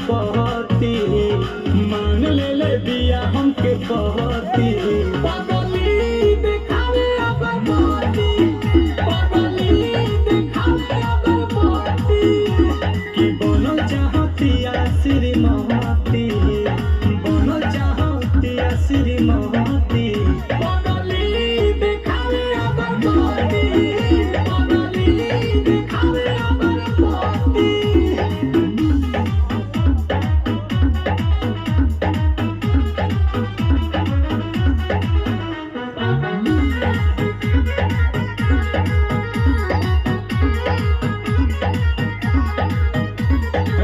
पहती मान ले ले बिया हमके पहती पगली दिखावे अगर पहती पगली दिखावे अगर पहती कि बनल चाहतिया श्रीमती बनल चाहतिया श्रीमती पगली दिखावे अगर पहती पगली दिखावे अगर पहती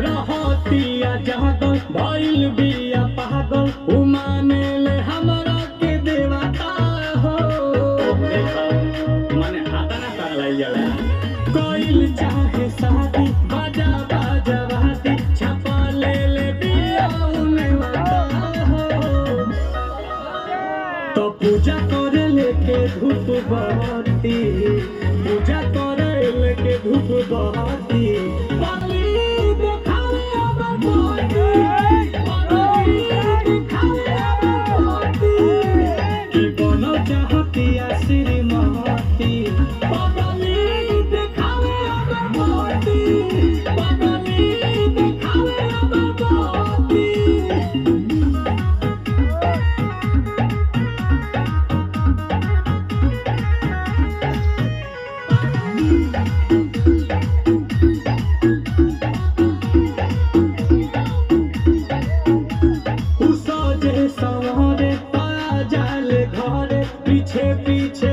रहतिया जागल भइल बिया पागल उमाने ले हमरा के देवता हो देखो माने हाथा ना कर लाई जाला कोइल चाहे शादी बाजा बाजा वादी छापा ले ले बिया उने वाता हो तो पूजा करे लेके धूप बहती पूजा करे लेके धूप बहती पगली दिखावे अगर पहती पगली दिखावे अगर पहती कि बनल चाहतिया श्रीमती पगली दिखावे अगर पहती पगली दिखावे अगर पहती सजे सवारे पाया जाले घरे पीछे पीछे